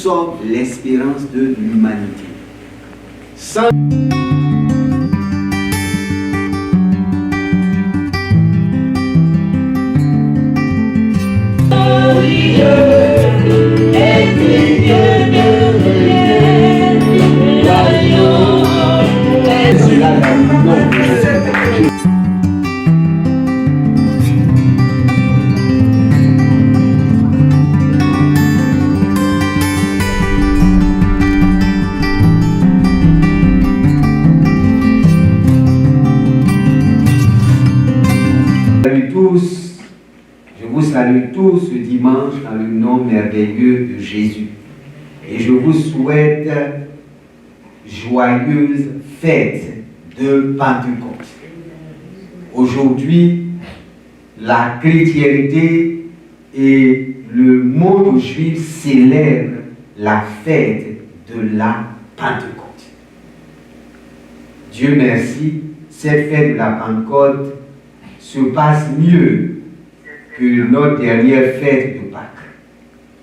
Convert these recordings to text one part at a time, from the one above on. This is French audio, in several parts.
sommes l'espérance de l'humanité. Sans... Je vous salue tous ce dimanche dans le nom merveilleux de Jésus. Et je vous souhaite joyeuse fête de Pentecôte. Aujourd'hui, la chrétienté et le monde juif célèbrent la fête de la Pentecôte. Dieu merci, cette fête de la Pentecôte se passe mieux que notre dernière fête de Pâques.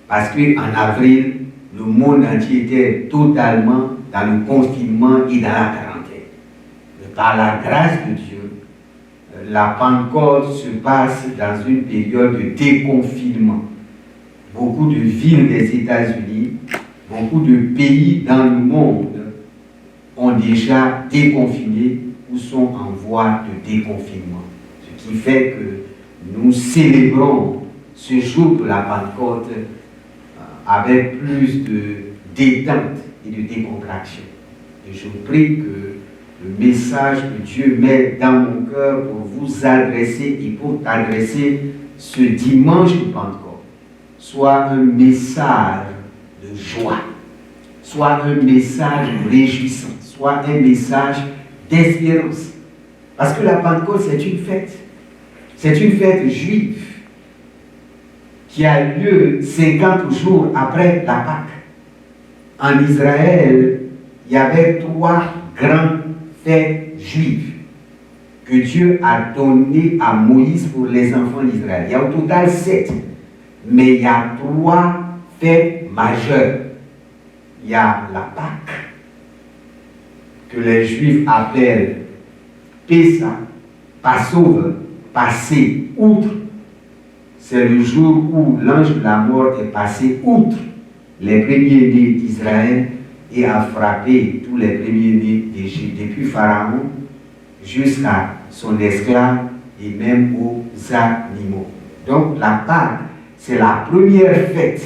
Parce qu'en avril, le monde entier était totalement dans le confinement et dans la quarantaine. Mais par la grâce de Dieu, la Pentecôte se passe dans une période de déconfinement. Beaucoup de villes des États-Unis, beaucoup de pays dans le monde ont déjà déconfiné ou sont en voie de déconfinement. Ce qui fait que nous célébrons ce jour de la Pentecôte avec plus de détente et de décontraction. Et je prie que le message que Dieu met dans mon cœur pour vous adresser et pour t'adresser ce dimanche de Pentecôte soit un message de joie, soit un message de réjouissance, soit un message d'espérance. Parce que la Pentecôte, c'est une fête. C'est une fête juive qui a lieu 50 jours après la Pâque. En Israël, il y avait 3 grandes fêtes juives que Dieu a données à Moïse pour les enfants d'Israël. Il y a au total 7, mais il y a 3 fêtes majeures. Il y a la Pâque, que les Juifs appellent Pessah, Passover, passer outre. C'est le jour où l'ange de la mort est passé outre les premiers-nés d'Israël et a frappé tous les premiers-nés d'Égypte, depuis Pharaon jusqu'à son esclave et même aux animaux. Donc la Pâque, c'est la première fête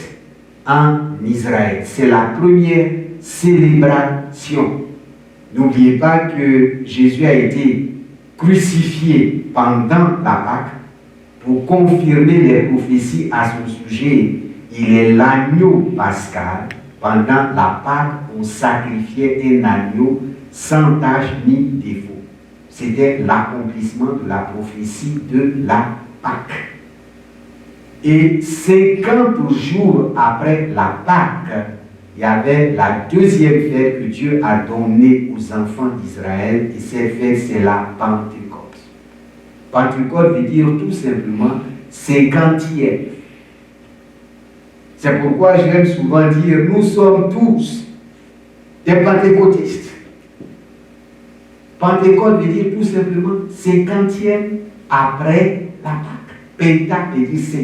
en Israël. C'est la première célébration. N'oubliez pas que Jésus a été crucifié pendant la Pâque pour confirmer les prophéties à son sujet. Il est l'agneau pascal. Pendant la Pâque, on sacrifiait un agneau sans tache ni défaut. C'était l'accomplissement de la prophétie de la Pâque. Et 50 jours après la Pâque, il y avait la deuxième fête que Dieu a donnée aux enfants d'Israël, et cette fête, c'est la Pentecôte. Pentecôte veut dire tout simplement 50e. C'est pourquoi j'aime souvent dire, nous sommes tous des pentecôtistes. Pentecôte veut dire tout simplement 50e après la Pâque. Penta veut dire 5.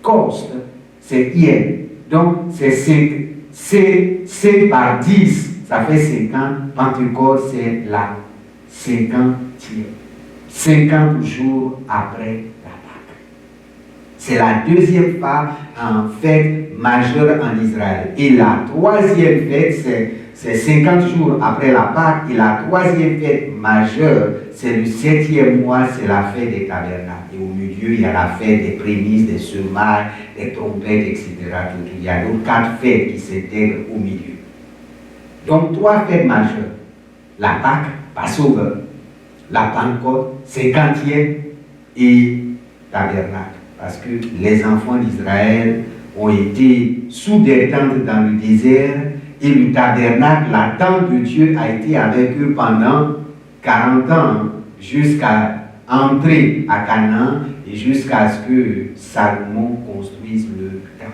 Coste, c'est hier. Donc, c'est 5. C'est par 10, ça fait 50. Pentecôte, c'est la 50e. 50 jours après la Pâque. C'est la deuxième fête majeure en Israël. Et la troisième fête, c'est 50 jours après la Pâque. Et la troisième fête majeure, c'est le 7e mois, c'est la fête des tabernacles. Et au milieu, il y a la fête des prémices, des semailles, des trompettes, etc. Il y a donc 4 fêtes qui s'intègrent au milieu. Donc 3 fêtes majeures. La Pâque, Passover, la Pentecôte, 50e et tabernacle. Parce que les enfants d'Israël ont été sous des tentes dans le désert et le tabernacle, la tente de Dieu a été avec eux pendant 40 ans jusqu'à entrer à Canaan et jusqu'à ce que Salomon construise le temple.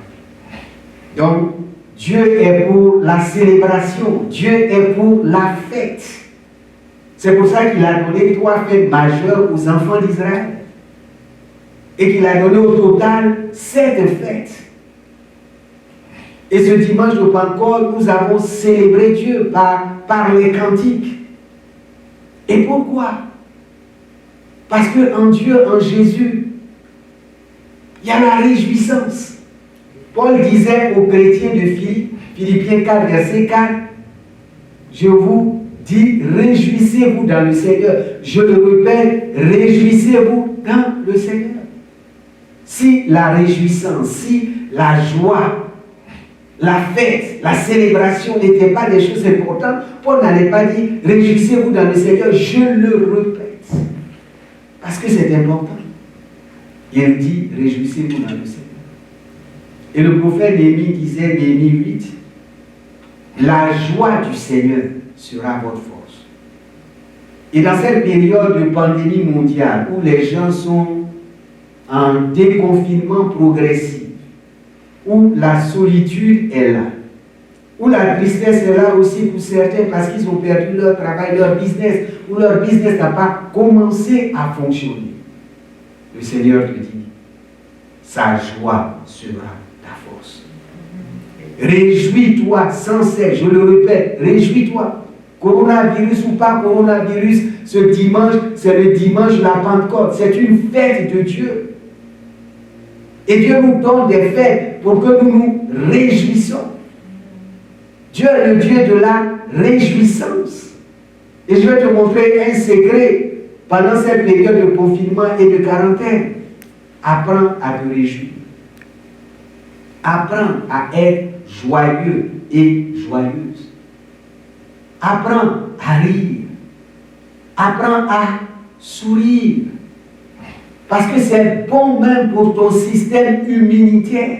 Donc, Dieu est pour la célébration. Dieu est pour la fête. C'est pour ça qu'il a donné 3 fêtes majeures aux enfants d'Israël. Et qu'il a donné au total 7 fêtes. Et ce dimanche de Pentecôte, nous avons célébré Dieu par les cantiques. Et pourquoi? Parce qu'en Dieu, en Jésus, il y a la réjouissance. Paul disait aux chrétiens de Philippiens 4, verset 4, je vous dis, réjouissez-vous dans le Seigneur. Je le répète, réjouissez-vous dans le Seigneur. Si la réjouissance, si la joie, la fête, la célébration n'étaient pas des choses importantes, Paul n'allait pas dire réjouissez-vous dans le Seigneur, je le répète. Parce que c'est important. Il dit réjouissez-vous dans le Seigneur. Et le prophète Néhémie disait, Néhémie 8, la joie du Seigneur sera votre force. Et dans cette période de pandémie mondiale où les gens sont en déconfinement progressif, où la solitude est là, où la tristesse est là aussi pour certains parce qu'ils ont perdu leur travail, leur business, où leur business n'a pas commencé à fonctionner. Le Seigneur te dit, sa joie sera ta force. Réjouis-toi sans cesse, je le répète, réjouis-toi. Coronavirus ou pas coronavirus, ce dimanche, c'est le dimanche de la Pentecôte, c'est une fête de Dieu. Et Dieu nous donne des fêtes pour que nous nous réjouissons. Dieu est le Dieu de la réjouissance. Et je vais te montrer un secret pendant cette période de confinement et de quarantaine. Apprends à te réjouir. Apprends à être joyeux et joyeuse. Apprends à rire. Apprends à sourire. Parce que c'est bon même pour ton système immunitaire.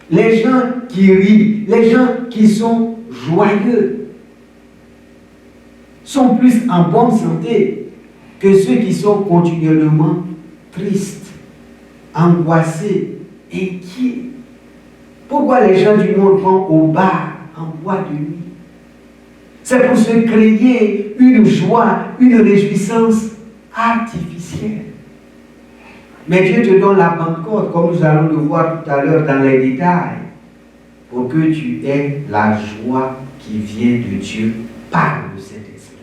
Les gens qui rient, les gens qui sont joyeux, sont plus en bonne santé que ceux qui sont continuellement tristes, angoissés, inquiets. Pourquoi les gens du monde vont au bar en boîte de nuit? C'est pour se créer une joie, une réjouissance artificielle. Mais Dieu te donne la Pentecôte, comme nous allons le voir tout à l'heure dans les détails, pour que tu aies la joie qui vient de Dieu par le Saint-Esprit.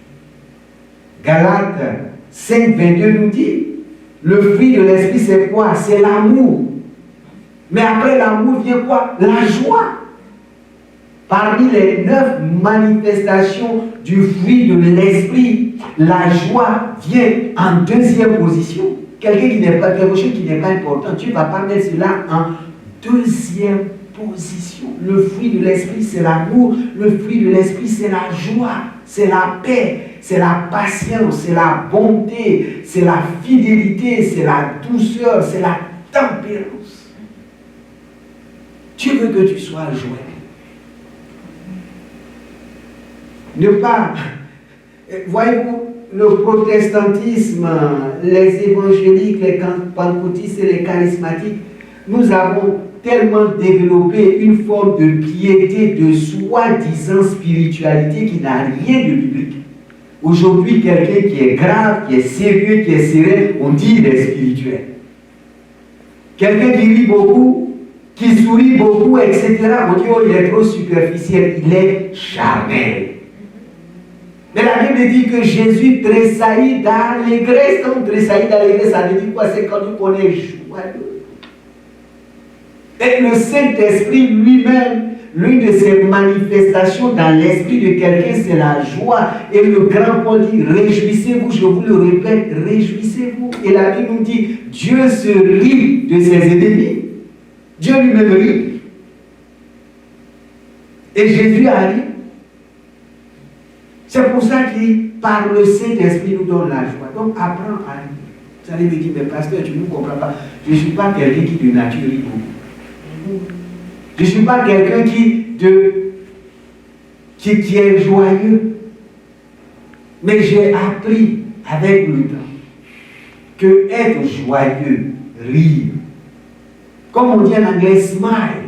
Galates 5, 22 nous dit, le fruit de l'Esprit c'est quoi? C'est l'amour. Mais après l'amour vient quoi? La joie. Parmi les 9 manifestations du fruit de l'Esprit, la joie vient en 2e position. Quelque chose qui n'est pas important, tu ne vas pas mettre cela en 2e position. Le fruit de l'Esprit, c'est l'amour. Le fruit de l'Esprit, c'est la joie, c'est la paix, c'est la patience, c'est la bonté, c'est la fidélité, c'est la douceur, c'est la tempérance. Tu veux que tu sois joyeux. Ne pas... Voyez-vous, le protestantisme, les évangéliques, les pentecôtistes et les charismatiques, nous avons tellement développé une forme de piété, de soi-disant spiritualité qui n'a rien de biblique. Aujourd'hui, quelqu'un qui est grave, qui est sérieux, qui est serein, on dit qu'il est spirituel. Quelqu'un qui rit beaucoup, qui sourit beaucoup, etc., on dit oh, il est trop superficiel, il est charnel. Mais la Bible dit que Jésus tressaillit d'allégresse. Quand on tressaillit d'allégresse, ça veut dire quoi? C'est quand on est joyeux. Et le Saint-Esprit lui-même, l'une de ses manifestations dans l'esprit de quelqu'un, c'est la joie. Et le grand Paul dit, réjouissez-vous, je vous le répète, réjouissez-vous. Et la Bible nous dit, Dieu se rit de ses ennemis. Dieu lui-même rit. Et Jésus a ri. C'est pour ça qu'il, par le Saint-Esprit, nous donne la joie. Donc, apprends à rire. Vous allez me dire, mais pasteur, tu ne comprends pas. Je ne suis pas quelqu'un qui de nature rit beaucoup. Je ne suis pas quelqu'un qui est joyeux. Mais j'ai appris avec le temps que être joyeux, rire, comme on dit en anglais, smile.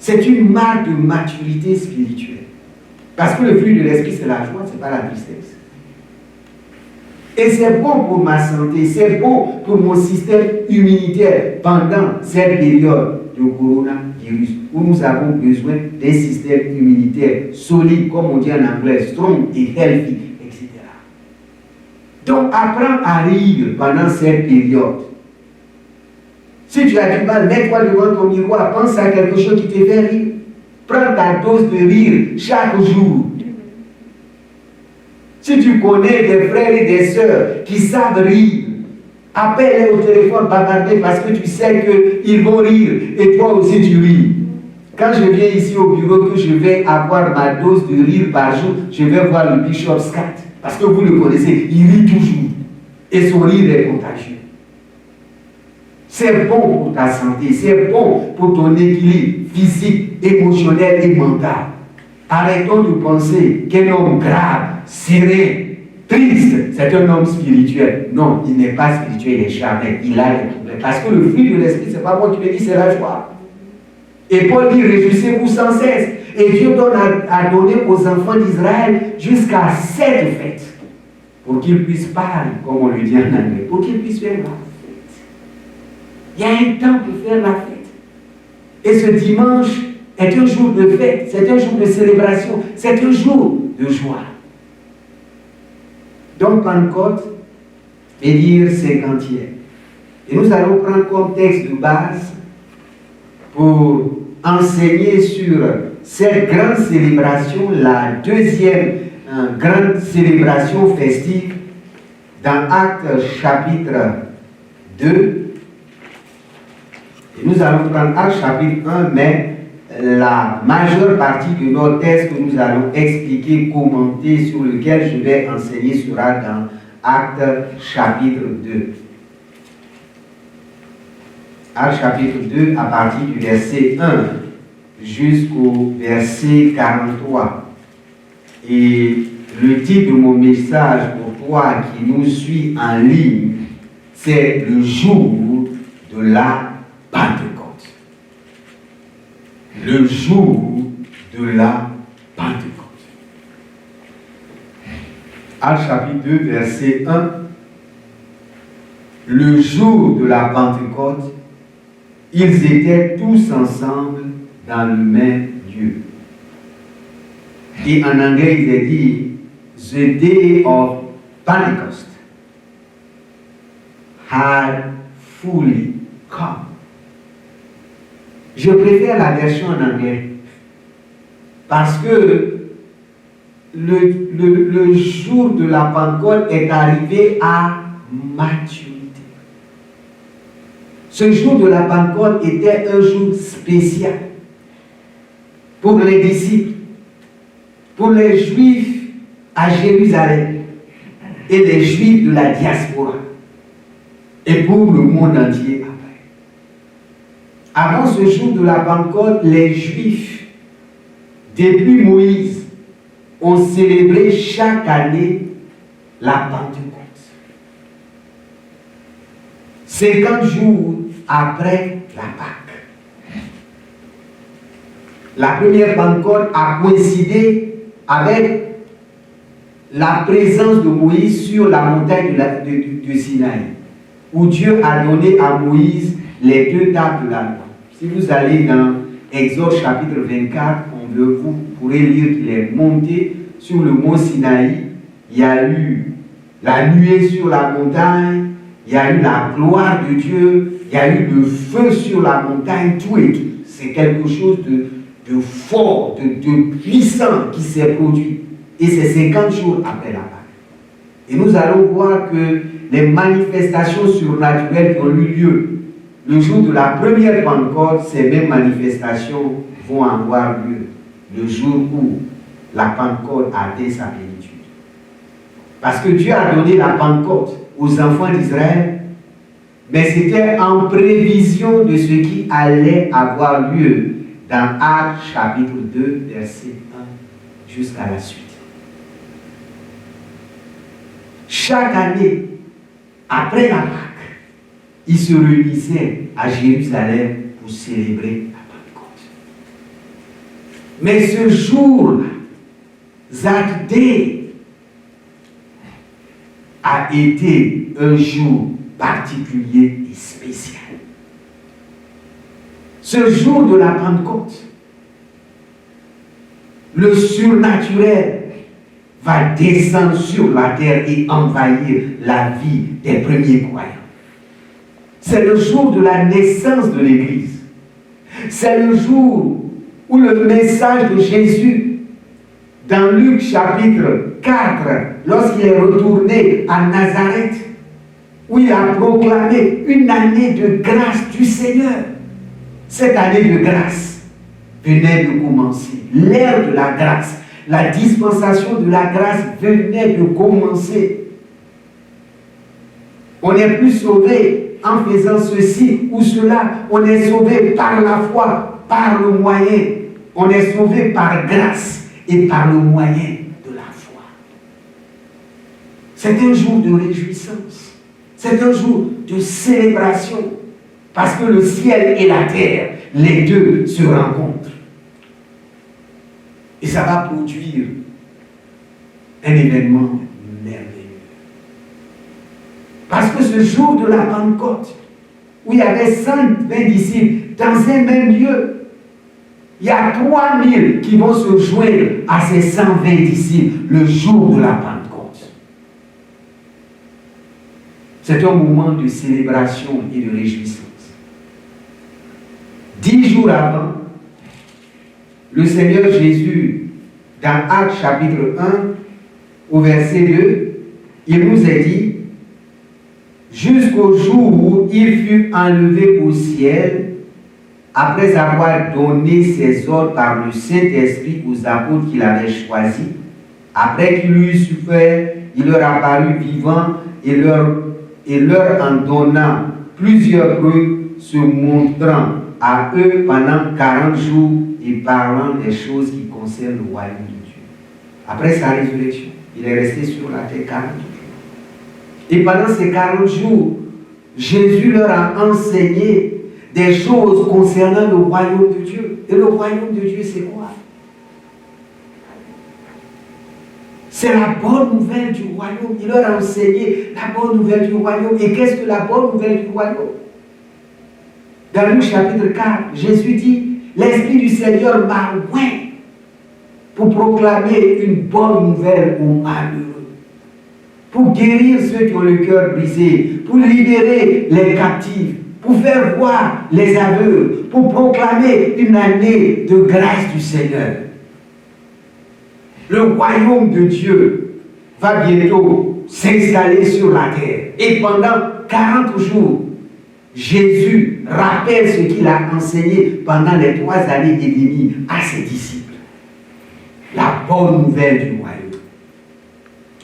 C'est une marque de maturité spirituelle. Parce que le fruit de l'esprit, c'est la joie, ce n'est pas la tristesse. Et c'est bon pour ma santé, c'est bon pour mon système immunitaire pendant cette période de coronavirus où nous avons besoin d'un système immunitaire solide, comme on dit en anglais, strong et healthy, etc. Donc, apprends à rire pendant cette période. Si tu as du mal, mets-toi devant ton miroir, pense à quelque chose qui te fait rire. Prends ta dose de rire chaque jour. Si tu connais des frères et des sœurs qui savent rire, appelle-les au téléphone, bavarder parce que tu sais qu'ils vont rire et toi aussi tu ris. Quand je viens ici au bureau, que je vais avoir ma dose de rire par jour, je vais voir le Bishop Scott parce que vous le connaissez, il rit toujours et son rire est contagieux. C'est bon pour ta santé, c'est bon pour ton équilibre physique, émotionnel et mental. Arrêtons de penser qu'un homme grave, serré, triste, c'est un homme spirituel. Non, il n'est pas spirituel, il est charnel, il a des problèmes. Parce que le fruit de l'esprit, ce n'est pas moi qui le dis, c'est la joie. Et Paul dit, réjouissez-vous sans cesse. Et Dieu a donné aux enfants d'Israël jusqu'à 7 fêtes pour qu'ils puissent parler, comme on le dit en anglais, pour qu'ils puissent faire la fête. Il y a un temps pour faire la fête. Et ce dimanche est un jour de fête, c'est un jour de célébration, c'est un jour de joie. Donc Pentecôte veut dire 50e. Et nous allons prendre comme texte de base pour enseigner sur cette grande célébration, la deuxième grande célébration festive dans Actes chapitre 2. Et nous allons prendre Actes chapitre 1, mais la majeure partie de notre texte que nous allons expliquer, commenter, sur lequel je vais enseigner sera dans Actes chapitre 2. Actes chapitre 2 à partir du verset 1 jusqu'au verset 43. Et le titre de mon message pour toi qui nous suit en ligne, c'est le jour de la Pentecôte. Le jour de la Pentecôte. Actes chapitre 2, verset 1. Le jour de la Pentecôte, ils étaient tous ensemble dans le même lieu. Et en anglais, il est dit The day of Pentecost had fully come. Je préfère la version en anglais parce que le jour de la Pentecôte est arrivé à maturité. Ce jour de la Pentecôte était un jour spécial pour les disciples, pour les Juifs à Jérusalem et les Juifs de la diaspora et pour le monde entier après. Avant ce jour de la Pentecôte, les Juifs, depuis Moïse, ont célébré chaque année la Pentecôte. 50 jours après la Pâque. La première Pentecôte a coïncidé avec la présence de Moïse sur la montagne de Sinaï, où Dieu a donné à Moïse les 2 tables de la loi. Si vous allez dans Exode chapitre 24, vous pourrez lire qu'il est monté sur le mont Sinaï. Il y a eu la nuée sur la montagne, il y a eu la gloire de Dieu, il y a eu le feu sur la montagne, tout et tout. C'est quelque chose de fort, de puissant qui s'est produit. Et c'est 50 jours après la Pâque. Et nous allons voir que les manifestations surnaturelles qui ont eu lieu le jour de la première Pentecôte, ces mêmes manifestations vont avoir lieu le jour où la Pentecôte a atteint sa plénitude. Parce que Dieu a donné la Pentecôte aux enfants d'Israël, mais c'était en prévision de ce qui allait avoir lieu dans Actes chapitre 2, verset 1 jusqu'à la suite. Chaque année, après la Pâque, ils se réunissaient à Jérusalem pour célébrer la Pentecôte. Mais ce jour-là, That Day, a été un jour particulier et spécial. Ce jour de la Pentecôte, le surnaturel va descendre sur la terre et envahir la vie des premiers croyants. C'est le jour de la naissance de l'Église. C'est le jour où le message de Jésus, dans Luc chapitre 4, lorsqu'il est retourné à Nazareth, où il a proclamé une année de grâce du Seigneur. Cette année de grâce venait de commencer. L'ère de la grâce, la dispensation de la grâce venait de commencer. On n'est plus sauvé en faisant ceci ou cela. On est sauvé par la foi, par le moyen. On est sauvé par grâce et par le moyen de la foi. C'est un jour de réjouissance. C'est un jour de célébration. Parce que le ciel et la terre, les deux se rencontrent. Et ça va produire un événement merveilleux. Parce que ce jour de la Pentecôte, où il y avait 120 disciples dans un même lieu, il y a 3000 qui vont se joindre à ces 120 disciples le jour de la Pentecôte. C'est un moment de célébration et de réjouissance. 10 jours avant, le Seigneur Jésus, dans Actes chapitre 1, au verset 2, il nous a dit, jusqu'au jour où il fut enlevé au ciel, après avoir donné ses ordres par le Saint-Esprit aux apôtres qu'il avait choisis, après qu'il eut souffert, il leur apparut vivant et leur en donnant plusieurs preuves, se montrant à eux pendant 40 jours et parlant des choses qui concernent le royaume de Dieu. Après sa résurrection, il est resté sur la terre 40 jours. Et pendant ces 40 jours, Jésus leur a enseigné des choses concernant le royaume de Dieu. Et le royaume de Dieu, c'est quoi? C'est la bonne nouvelle du royaume. Il leur a enseigné la bonne nouvelle du royaume. Et qu'est-ce que la bonne nouvelle du royaume? Dans Luc chapitre 4, Jésus dit, l'Esprit du Seigneur m'a oint pour proclamer une bonne nouvelle aux malheureux, pour guérir ceux qui ont le cœur brisé, pour libérer les captifs, pour faire voir les aveugles, pour proclamer une année de grâce du Seigneur. Le royaume de Dieu va bientôt s'installer sur la terre. Et pendant 40 jours, Jésus rappelle ce qu'il a enseigné pendant les 3 années et demie à ses disciples. La bonne nouvelle du royaume.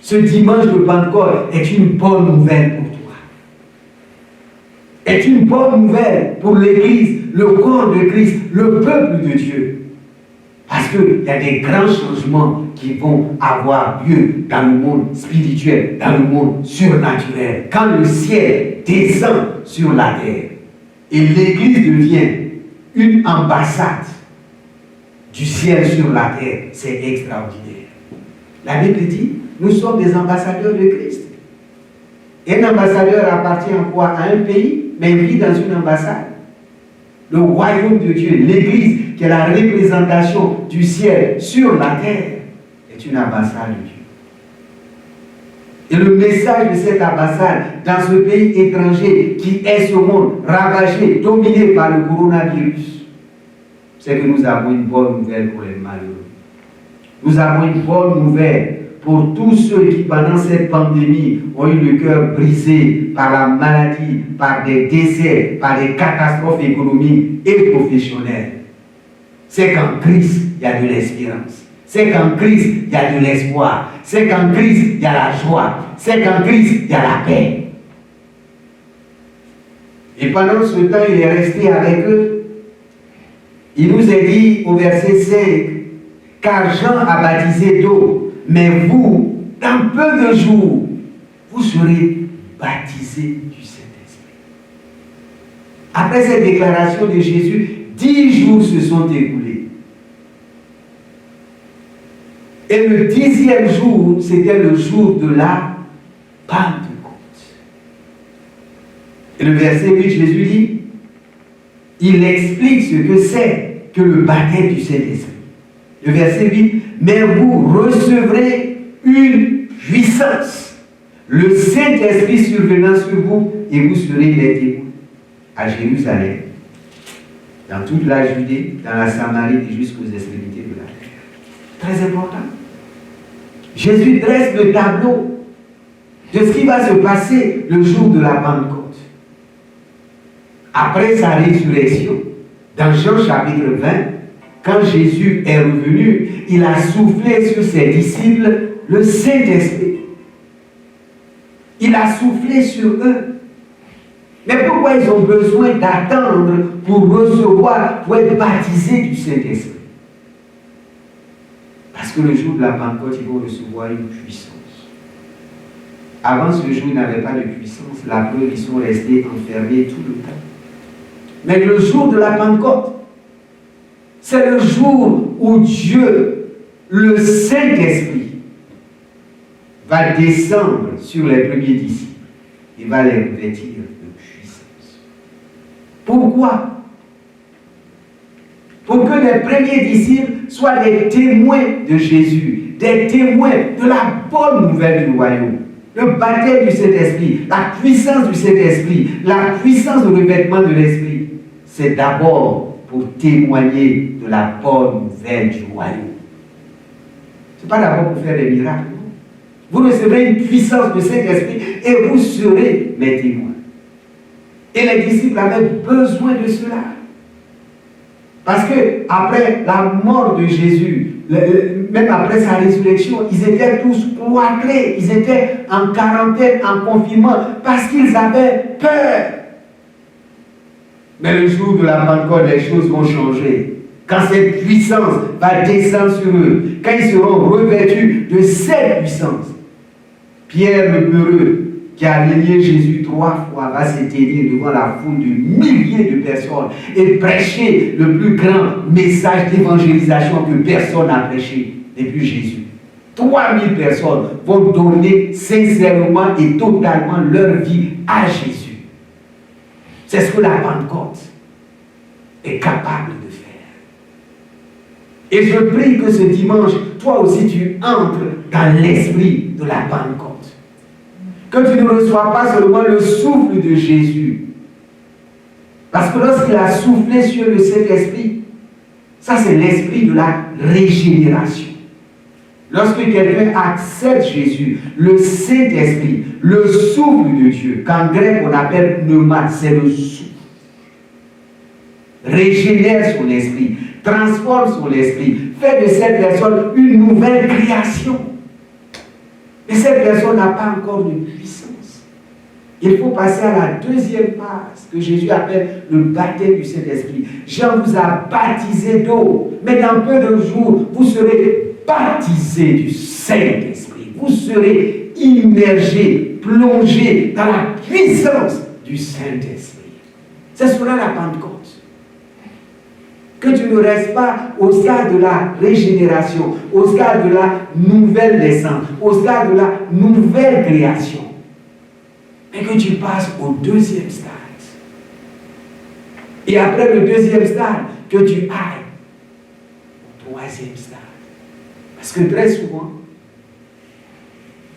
Ce dimanche de Pentecôte est une bonne nouvelle pour toi. Est une bonne nouvelle pour l'Église, le corps de Christ, le peuple de Dieu. Parce qu'il y a des grands changements qui vont avoir lieu dans le monde spirituel, dans le monde surnaturel. Quand le ciel descend sur la terre et l'Église devient une ambassade du ciel sur la terre, c'est extraordinaire. La Bible dit, nous sommes des ambassadeurs de Christ. Un ambassadeur appartient à quoi? À un pays, mais il vit dans une ambassade. Le royaume de Dieu, l'Église, qui est la représentation du ciel sur la terre, est une ambassade de Dieu. Et le message de cette ambassade dans ce pays étranger qui est ce monde ravagé, dominé par le coronavirus, c'est que nous avons une bonne nouvelle pour les malheureux. Nous avons une bonne nouvelle pour tous ceux qui, pendant cette pandémie, ont eu le cœur brisé par la maladie, par des décès, par des catastrophes économiques et professionnelles. C'est qu'en Christ, il y a de l'espérance. C'est qu'en Christ, il y a de l'espoir. C'est qu'en Christ, il y a la joie. C'est qu'en Christ, il y a la paix. Et pendant ce temps, il est resté avec eux. Il nous a dit au verset 5, car Jean a baptisé d'eau, mais vous, dans peu de jours, vous serez baptisés du Saint-Esprit. Après cette déclaration de Jésus, 10 jours se sont écoulés. Et le 10e jour, c'était le jour de la Pentecôte. Et le verset 8, Jésus dit, il explique ce que c'est que le baptême du Saint-Esprit. Le verset 8, mais vous recevrez une puissance, le Saint-Esprit survenant sur vous, et vous serez les témoins à Jérusalem, dans toute la Judée, dans la Samarie et jusqu'aux extrémités de la terre. Très important. Jésus dresse le tableau de ce qui va se passer le jour de la Pentecôte. Après sa résurrection, dans Jean chapitre 20, quand Jésus est revenu, il a soufflé sur ses disciples le Saint-Esprit. Il a soufflé sur eux. Mais pourquoi ils ont besoin d'attendre pour recevoir, pour être baptisés du Saint-Esprit? Parce que le jour de la Pentecôte, ils vont recevoir une puissance. Avant ce jour, ils n'avaient pas de puissance. La preuve, ils sont restés enfermés tout le temps. Mais le jour de la Pentecôte, c'est le jour où Dieu, le Saint-Esprit, va descendre sur les premiers disciples et va les revêtir de puissance. Pourquoi? Pour que les premiers disciples soient des témoins de Jésus, des témoins de la bonne nouvelle du royaume. Le baptême du Saint-Esprit, la puissance du Saint-Esprit, la puissance du revêtement de l'Esprit, c'est d'abord pour témoigner de la bonne nouvelle du royaume. Ce n'est pas d'abord pour faire des miracles. Non. Vous recevrez une puissance du Saint-Esprit et vous serez mes témoins. Et les disciples avaient besoin de cela. Parce que après la mort de Jésus, même après sa résurrection, ils étaient tous cloîtrés, ils étaient en quarantaine, en confinement, parce qu'ils avaient peur. Mais le jour de la Pentecôte, les choses vont changer. Quand cette puissance va descendre sur eux, quand ils seront revêtus de cette puissance, Pierre le peureux, qui a renié Jésus 3 fois, va s'éteindre devant la foule de milliers de personnes et prêcher le plus grand message d'évangélisation que personne n'a prêché depuis Jésus. 3000 personnes vont donner sincèrement et totalement leur vie à Jésus. C'est ce que la Pentecôte est capable de faire. Et je prie que ce dimanche, toi aussi tu entres dans l'esprit de la Pentecôte. Que tu ne reçois pas seulement le souffle de Jésus. Parce que lorsqu'il a soufflé sur le Saint-Esprit, ça c'est l'esprit de la régénération. Lorsque quelqu'un accepte Jésus, le Saint-Esprit, le souffle de Dieu, qu'en grec on appelle pneuma, c'est le souffle, régénère son esprit, transforme son esprit, fait de cette personne une nouvelle création. Mais cette personne n'a pas encore de puissance. Il faut passer à la deuxième phase que Jésus appelle le baptême du Saint-Esprit. Jean vous a baptisé d'eau, mais dans peu de jours, vous serez baptisés du Saint-Esprit. Vous serez immergés, plongés dans la puissance du Saint-Esprit. C'est cela la Pentecôte. Que tu ne restes pas au stade de la régénération, au stade de la nouvelle naissance, au stade de la nouvelle création. Mais que tu passes au deuxième stade. Et après le deuxième stade, que tu ailles au troisième stade. Parce que très souvent,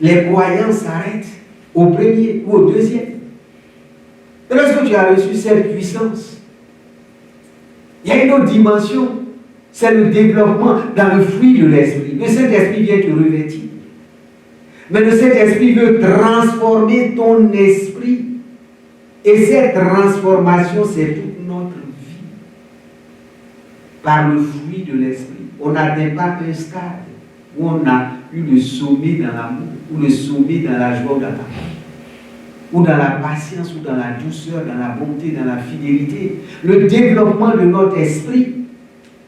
les croyants s'arrêtent au premier ou au deuxième. Et lorsque tu as reçu cette puissance, il y a une autre dimension, c'est le développement dans le fruit de l'esprit. Le Saint-Esprit vient te revêtir. Mais le Saint-Esprit veut transformer ton esprit. Et cette transformation, c'est toute notre vie. Par le fruit de l'esprit. On n'atteint pas un stade où on a eu le sommet dans l'amour, ou le sommet dans la joie, dans la paix, ou dans la patience, ou dans la douceur, dans la bonté, dans la fidélité. Le développement de notre esprit,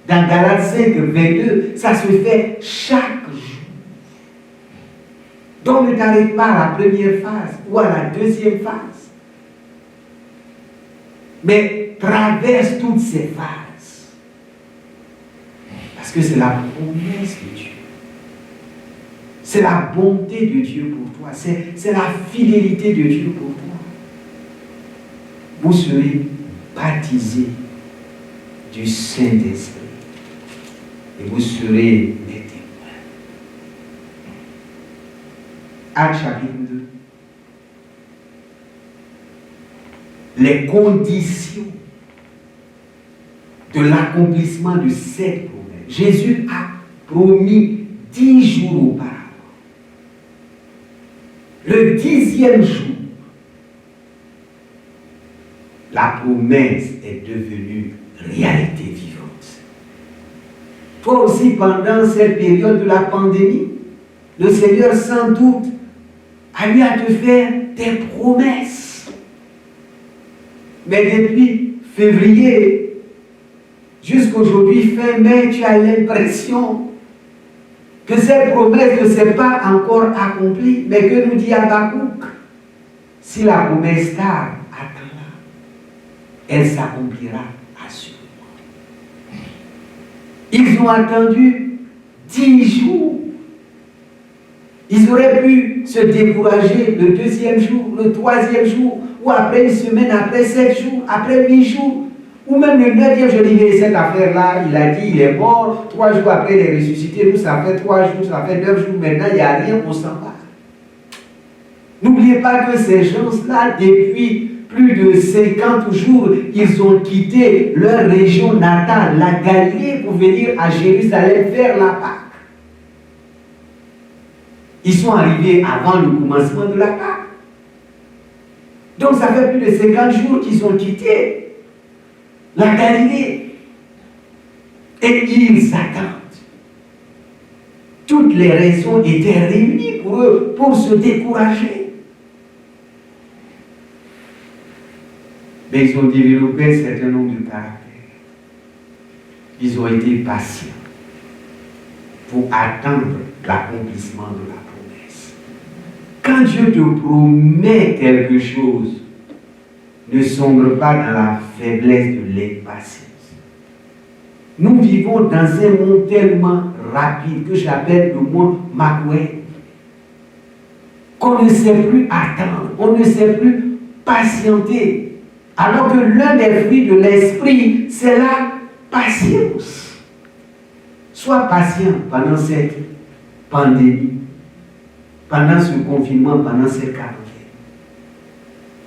dans Galates 5, 22, ça se fait chaque jour. Donc ne t'arrête pas à la première phase ou à la deuxième phase. Mais traverse toutes ces phases. Parce que c'est la promesse de Dieu. C'est la bonté de Dieu pour toi. C'est la fidélité de Dieu pour toi. Vous serez baptisés du Saint-Esprit. Et vous serez des témoins. Actes chapitre 2. Les conditions de l'accomplissement de cette promesse. Jésus a promis 10 jours auparavant. Le 10e jour, la promesse est devenue réalité vivante. Toi aussi, pendant cette période de la pandémie, le Seigneur sans doute a eu à te faire des promesses. Mais depuis février jusqu'aujourd'hui, fin mai, tu as l'impression que cette promesse ne s'est pas encore accomplie. Mais que nous dit Habakkuk? Si la promesse tarde, attends-la. Elle s'accomplira assurément. Ils ont attendu 10 jours. Ils auraient pu se décourager le 2e jour, le 3e jour, ou après une semaine, après 7 jours, après 8 jours, ou même le 9e, je disais, cette affaire-là, il a dit, il est mort, 3 jours après, il est ressuscité, nous, ça fait 3 jours, ça fait 9 jours, maintenant, il n'y a rien, on s'en va. N'oubliez pas que ces gens-là, depuis plus de 50 jours, ils ont quitté leur région natale, la Galilée, pour venir à Jérusalem faire la Pâque. Ils sont arrivés avant le commencement de la Pâque. Donc ça fait plus de 50 jours qu'ils ont quitté la Galilée. Et ils attendent. Toutes les raisons étaient réunies pour eux, pour se décourager. Mais ils ont développé un certain nombre de caractères. Ils ont été patients pour attendre l'accomplissement de la promesse. Quand Dieu te promet quelque chose, ne sombre pas dans la faiblesse de l'impatience. Nous vivons dans un monde tellement rapide que j'appelle le monde Macway, qu'on ne sait plus attendre, on ne sait plus patienter. Alors que l'un des fruits de l'esprit, c'est la patience. Sois patient pendant cette pandémie, pendant ce confinement, pendant cette quarantaine.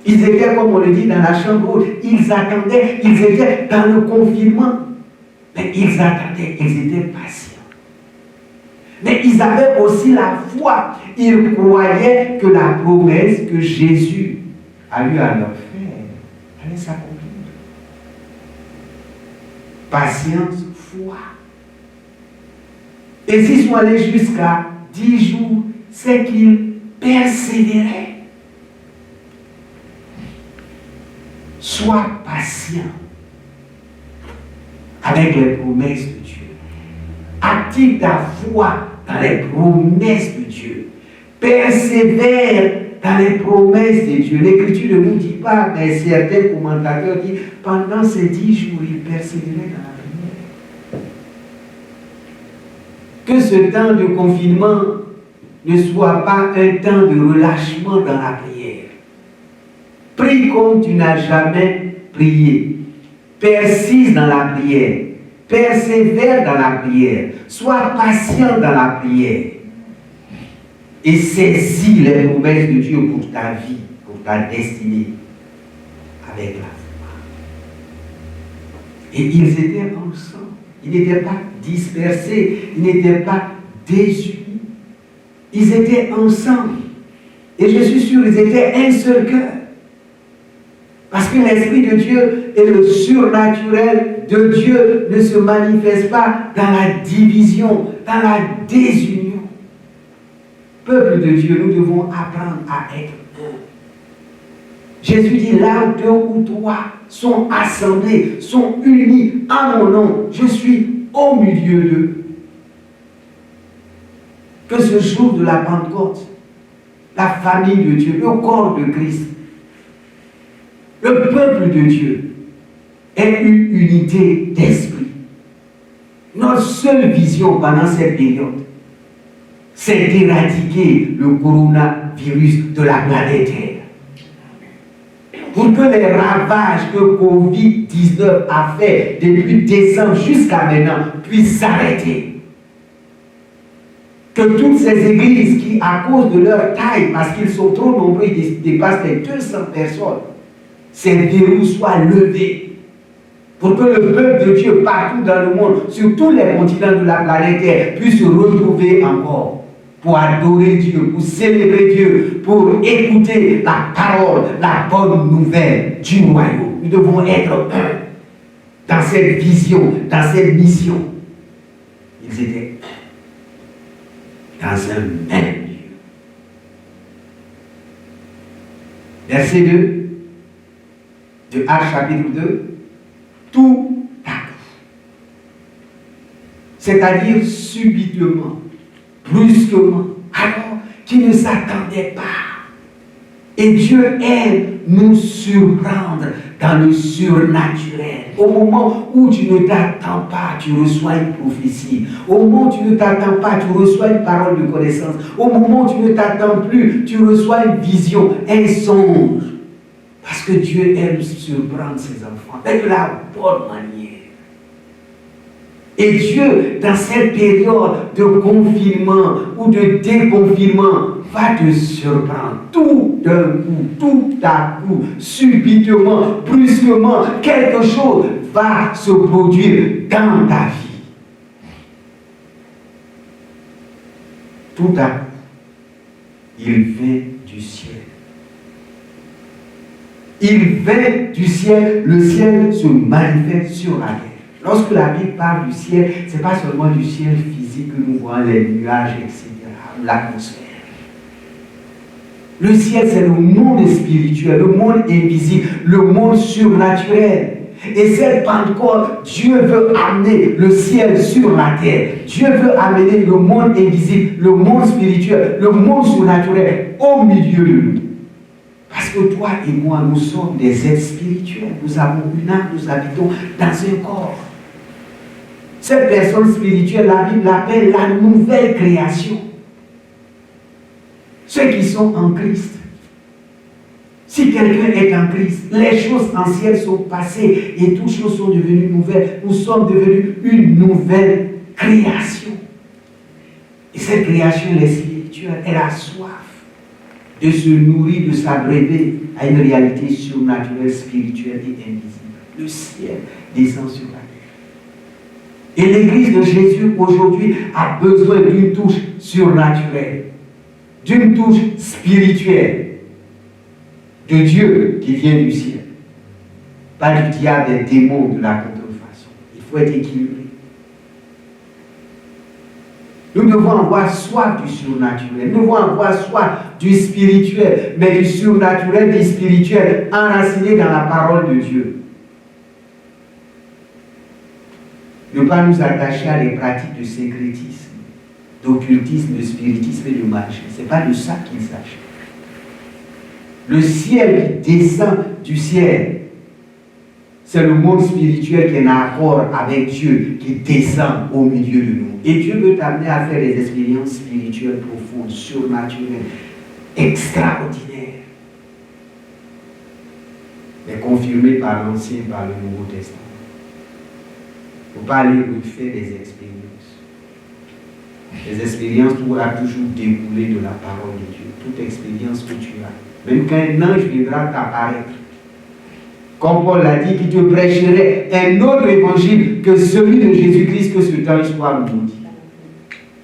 Ils étaient, comme on le dit, dans la chambre haute. Ils attendaient, ils étaient dans le confinement. Mais ils attendaient, ils étaient patients. Mais ils avaient aussi la foi. Ils croyaient que la promesse que Jésus a eu à leur faire allait s'accomplir. Patience, foi. Et s'ils sont allés jusqu'à 10 jours, c'est qu'ils persévéraient. Sois patient avec les promesses de Dieu. Active ta foi dans les promesses de Dieu. Persévère dans les promesses de Dieu. L'Écriture ne nous dit pas, mais certains commentateurs disent, pendant ces 10 jours, ils persévéraient dans la prière. Que ce temps de confinement ne soit pas un temps de relâchement dans la prière. Prie comme tu n'as jamais prié. Persiste dans la prière. Persévère dans la prière. Sois patient dans la prière. Et saisis les promesses de Dieu pour ta vie, pour ta destinée, avec la foi. Et ils étaient ensemble. Ils n'étaient pas dispersés. Ils n'étaient pas désunis. Ils étaient ensemble. Et je suis sûr, ils étaient un seul cœur. Parce que l'Esprit de Dieu et le surnaturel de Dieu ne se manifestent pas dans la division, dans la désunion. Peuple de Dieu, nous devons apprendre à être un. Jésus dit, là où 2 ou 3 sont assemblés, sont unis en mon nom, je suis au milieu d'eux. Que ce jour de la Pentecôte, la famille de Dieu, le corps de Christ, le peuple de Dieu ait une unité d'esprit. Notre seule vision pendant cette période, c'est d'éradiquer le coronavirus de la planète Terre. Pour que les ravages que Covid-19 a fait depuis décembre jusqu'à maintenant puissent s'arrêter. Que toutes ces églises qui, à cause de leur taille, parce qu'ils sont trop nombreux, ils dépassent les 200 personnes, ces verrous soient levés. Pour que le peuple de Dieu partout dans le monde, sur tous les continents de la planète Terre, puisse se retrouver encore pour adorer Dieu, pour célébrer Dieu, pour écouter la parole, la bonne nouvelle du royaume. Nous devons être un dans cette vision, dans cette mission. Ils étaient dans un même lieu. Verset 2 de Actes chapitre 2. Tout à coup. C'est-à-dire subitement, brusquement, alors qu'ils ne s'attendaient pas. Et Dieu aime nous surprendre dans le surnaturel. Au moment où tu ne t'attends pas, tu reçois une prophétie. Au moment où tu ne t'attends pas, tu reçois une parole de connaissance. Au moment où tu ne t'attends plus, tu reçois une vision, un songe. Parce que Dieu aime surprendre ses enfants, mais de la bonne manière. Et Dieu, dans cette période de confinement ou de déconfinement, va te surprendre tout d'un coup, tout à coup, subitement, brusquement, quelque chose va se produire dans ta vie. Tout à coup, il vient du ciel. Il vient du ciel, le ciel se manifeste sur la terre. Lorsque la Bible parle du ciel, ce n'est pas seulement du ciel physique que nous voyons, les nuages, etc., l'atmosphère. Le ciel, c'est le monde spirituel, le monde invisible, le monde surnaturel. Et cette Pentecôte, Dieu veut amener le ciel sur la terre. Dieu veut amener le monde invisible, le monde spirituel, le monde surnaturel au milieu de nous. Parce que toi et moi, nous sommes des êtres spirituels. Nous avons une âme, nous habitons dans un corps. Cette personne spirituelle, la Bible l'appelle la nouvelle création. Ceux qui sont en Christ. Si quelqu'un est en Christ, les choses anciennes sont passées et toutes choses sont devenues nouvelles. Nous sommes devenus une nouvelle création. Et cette création, elle est spirituelle. Elle a soif de se nourrir, de s'abreuver à une réalité surnaturelle, spirituelle et invisible. Le ciel descend sur la terre. Et l'Église de Jésus aujourd'hui a besoin d'une touche surnaturelle, d'une touche spirituelle de Dieu qui vient du ciel. Pas du diable, des démons, de la contrefaçon. Il faut être équilibré. Nous devons avoir soif du surnaturel. Nous devons avoir soif du spirituel, mais du surnaturel, du spirituel, enraciné dans la parole de Dieu. Ne pas nous attacher à des pratiques de syncrétisme, d'occultisme, de spiritisme et de magie. Ce n'est pas de ça qu'il s'agit. Le ciel qui descend du ciel, c'est le monde spirituel qui est en accord avec Dieu, qui descend au milieu de nous. Et Dieu veut t'amener à faire des expériences spirituelles profondes, surnaturelles, extraordinaires, mais confirmées par l'Ancien et par le Nouveau Testament. Il ne faut pas aller refaire des expériences. Les expériences pourront toujours découler de la parole de Dieu. Toute expérience que tu as, même quand un ange viendra t'apparaître, comme Paul l'a dit, qui te prêcherait un autre évangile que celui de Jésus-Christ, que ce temps soit maudit.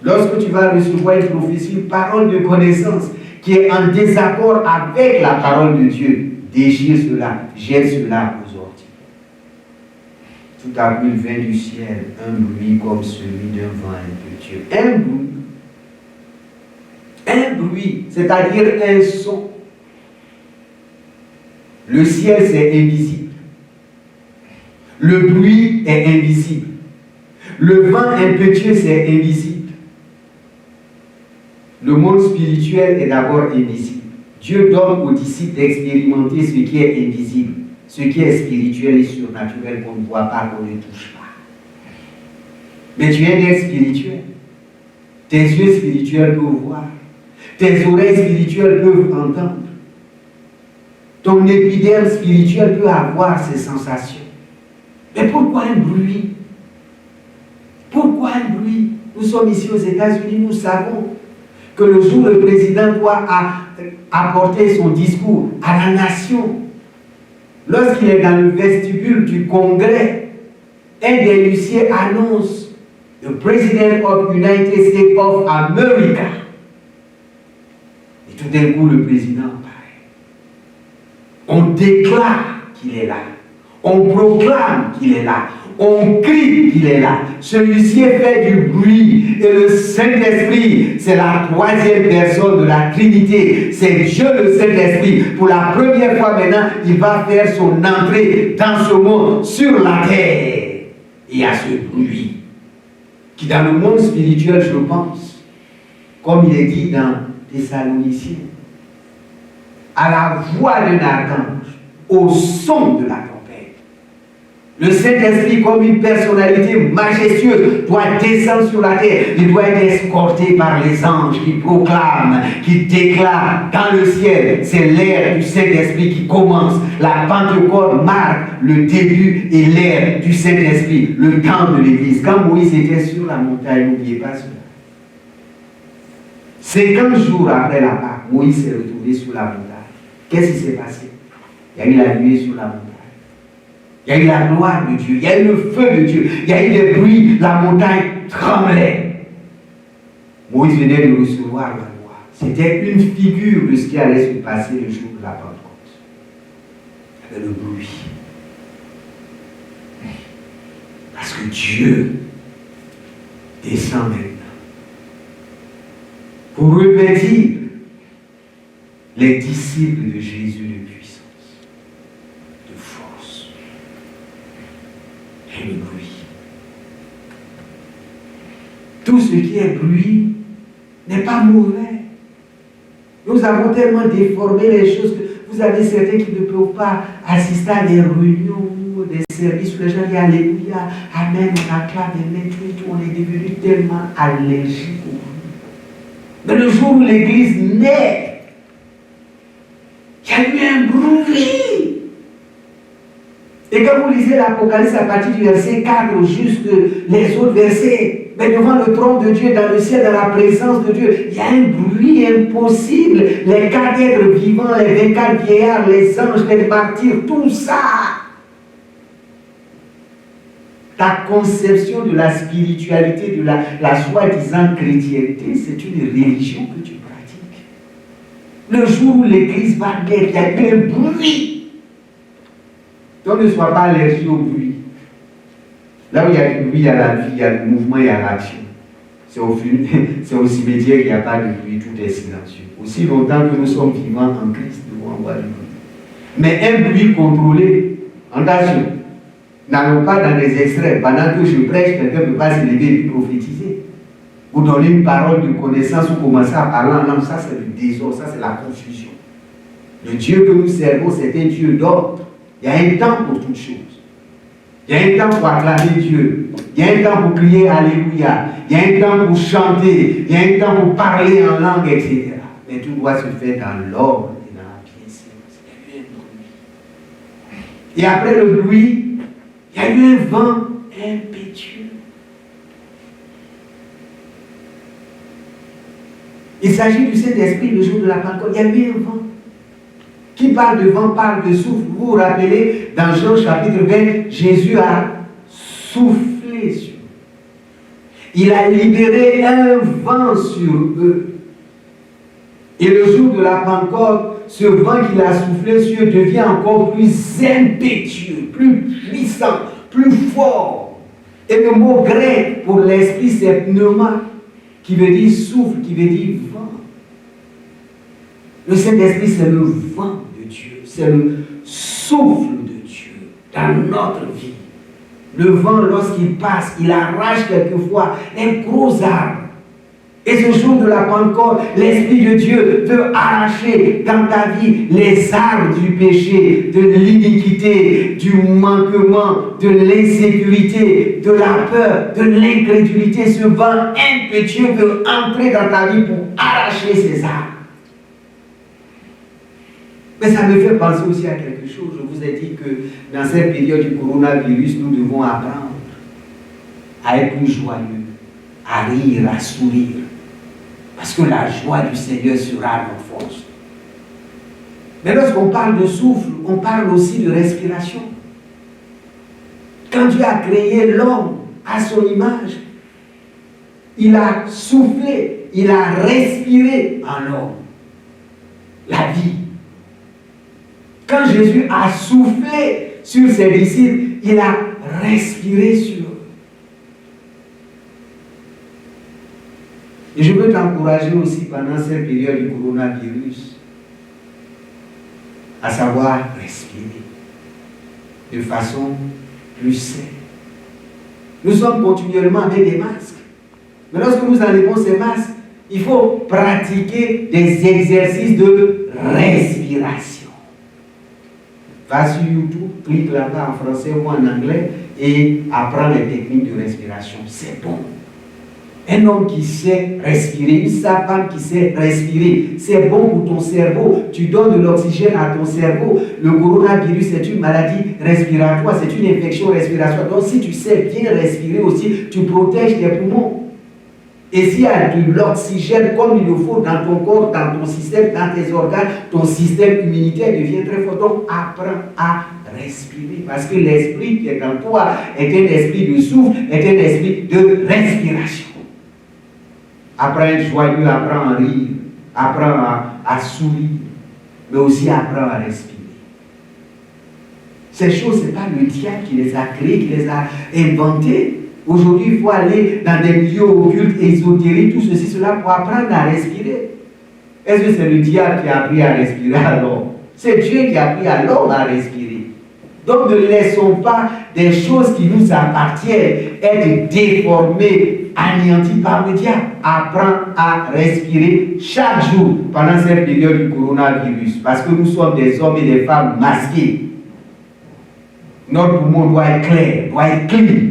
Lorsque tu vas recevoir une prophétie, une parole de connaissance qui est en désaccord avec la parole de Dieu, déchire cela, jette cela aux orties. Tout à coup, il vient du ciel un bruit comme celui d'un vent impétueux. Un bruit, c'est-à-dire un son. Le ciel, c'est invisible. Le bruit est invisible. Le vent impétueux, c'est invisible. Le monde spirituel est d'abord invisible. Dieu donne aux disciples d'expérimenter ce qui est invisible, ce qui est spirituel et surnaturel qu'on ne voit pas, qu'on ne touche pas. Mais tu es un être spirituel. tes yeux spirituels peuvent voir, tes oreilles spirituelles peuvent entendre, ton épiderme spirituel peut avoir ces sensations. Mais pourquoi un bruit? Pourquoi un bruit? Nous sommes ici aux États-Unis, nous savons que le jour où le président doit apporter son discours à la nation, lorsqu'il est dans le vestibule du Congrès, un des huissiers annonce « The President of United States of America ». Et tout d'un coup, le président apparaît. On déclare qu'il est là. On proclame qu'il est là. On crie qu'il est là. Celui-ci fait du bruit. Et le Saint-Esprit, c'est la troisième personne de la Trinité. C'est Dieu le Saint-Esprit. Pour la première fois maintenant, il va faire son entrée dans ce monde, sur la terre. Et il y a ce bruit qui, dans le monde spirituel, je pense, comme il est dit dans Thessaloniciens, à la voix d'un archange, au son de la trompette. Le Saint-Esprit, comme une personnalité majestueuse, doit descendre sur la terre. Il doit être escorté par les anges qui proclament, qui déclarent dans le ciel. C'est l'ère du Saint-Esprit qui commence. La Pentecôte marque le début et l'ère du Saint-Esprit, le temps de l'Église. Quand Moïse était sur la montagne, n'oubliez pas cela. 50 jours après la Pâque, Moïse s'est retrouvé sur la montagne. Qu'est-ce qui s'est passé? Il y a eu la nuée sur la montagne. Il y a eu la gloire de Dieu. Il y a eu le feu de Dieu. Il y a eu des bruits. La montagne tremblait. Moïse venait de recevoir la loi. C'était une figure de ce qui allait se passer le jour de la Pentecôte. Il y avait le bruit. Parce que Dieu descend maintenant pour revêtir les disciples de Jésus de puissance, de force et de bruit. Tout ce qui est bruit n'est pas mauvais. Nous avons tellement déformé les choses que vous avez certains qui ne peuvent pas assister à des réunions, des services où les gens disent Alléluia, Amen, on acclame et met tout, on est devenu tellement allergique au bruit. Mais le jour où l'Église naît, il y a eu un bruit. Et quand vous lisez l'Apocalypse à partir du verset 4 jusque les autres versets, mais devant le trône de Dieu, dans le ciel, dans la présence de Dieu, il y a un bruit impossible. Les 4 êtres vivants, les 24 vieillards, les anges, les martyrs, tout ça. Ta conception de la spiritualité, de la soi-disant chrétienté, c'est une religion que tu pratiques. Le jour où l'Église va naître, il y a un bruit. Donc ne sois pas allergique au bruit. Là où il y a du bruit, il y a la vie, il y a le mouvement, il y a l'action. C'est au cimetière qu'il n'y a pas de bruit, tout est silencieux. Aussi longtemps que nous sommes vivants en Christ, nous devons avoir du bruit. Mais un bruit contrôlé, attention, n'allons pas dans des extraits. Pendant que je prêche, quelqu'un ne peut pas se lever et prophétiser. Vous donnez une parole de connaissance, vous commencez à parler en langue, ça c'est le désordre, ça c'est la confusion. Le Dieu que nous servons, c'est un Dieu d'ordre. Il y a un temps pour toutes choses. Il y a un temps pour acclamer Dieu. Il y a un temps pour crier Alléluia. Il y a un temps pour chanter. Il y a un temps pour parler en langue, etc. Mais tout doit se faire dans l'ordre et dans la bienséance. Il y a eu un bruit. Et après le bruit, il y a eu un vent impétueux. Il s'agit du Saint-Esprit le jour de la Pentecôte. Il y a eu un vent. Qui parle de vent, parle de souffle. Vous vous rappelez, dans Jean chapitre 20, Jésus a soufflé sur eux. Il a libéré un vent sur eux. Et le jour de la Pentecôte, ce vent qu'il a soufflé sur eux devient encore plus impétueux, plus puissant, plus fort. Et le mot grec pour l'esprit, c'est pneuma, qui veut dire souffle, qui veut dire vent. Le Saint-Esprit, c'est le vent de Dieu, c'est le souffle de Dieu dans notre vie. Le vent, lorsqu'il passe, il arrache quelquefois un gros arbre. Et ce jour de la Pentecôte, l'Esprit de Dieu veut arracher dans ta vie les arbres du péché, de l'iniquité, du manquement, de l'insécurité, de la peur, de l'incrédulité. Ce vent impétueux veut entrer dans ta vie pour arracher ces arbres. Mais ça me fait penser aussi à quelque chose. Je vous ai dit que dans cette période du coronavirus, nous devons apprendre à être plus joyeux, à rire, à sourire. Parce que la joie du Seigneur sera notre force. Mais lorsqu'on parle de souffle, on parle aussi de respiration. Quand Dieu a créé l'homme à son image, il a soufflé, il a respiré en l'homme la vie. Quand Jésus a soufflé sur ses disciples, il a respiré sur eux. Et je veux t'encourager aussi pendant cette période du coronavirus à savoir respirer de façon plus saine. Nous sommes continuellement avec des masques. Mais lorsque nous enlevons ces masques, il faut pratiquer des exercices de respiration. Va sur YouTube, clique là-bas en français ou en anglais et apprends les techniques de respiration. C'est bon. Un homme qui sait respirer, une femme qui sait respirer, c'est bon pour ton cerveau. Tu donnes de l'oxygène à ton cerveau. Le coronavirus, c'est une maladie respiratoire, c'est une infection respiratoire. Donc, si tu sais bien respirer aussi, tu protèges tes poumons. Et s'il y a de l'oxygène comme il le faut dans ton corps, dans ton système, dans tes organes, ton système immunitaire devient très fort. Donc, apprends à respirer. Parce que l'esprit qui est en toi est un esprit de souffle, est un esprit de respiration. Apprends à être joyeux, apprends à rire, apprends à sourire, mais aussi apprends à respirer. Ces choses, ce n'est pas le diable qui les a créées, qui les a inventées. Aujourd'hui, il faut aller dans des milieux occultes, ésotériques, tout ceci, cela, pour apprendre à respirer. Est-ce que c'est le diable qui a appris à respirer à l'homme? C'est Dieu qui a appris à l'homme à respirer. Donc ne laissons pas des choses qui nous appartiennent être déformées, anéanties par le diable. Apprends à respirer chaque jour pendant cette période du coronavirus. Parce que nous sommes des hommes et des femmes masqués. Notre poumon doit être clair, doit être clean.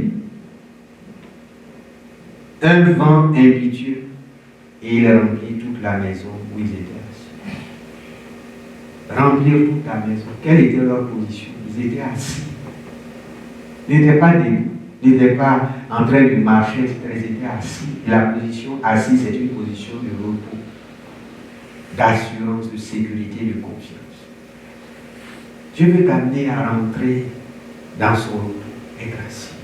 Un vent impétueux et il remplit toute la maison où ils étaient assis. Remplir toute la maison. Quelle était leur position? Ils étaient assis. Ils n'étaient pas debout. Ils n'étaient pas en train de marcher, ils étaient assis. Et la position assise, c'est une position de repos, d'assurance, de sécurité, de confiance. Dieu veut t'amener à rentrer dans son repos, être assis.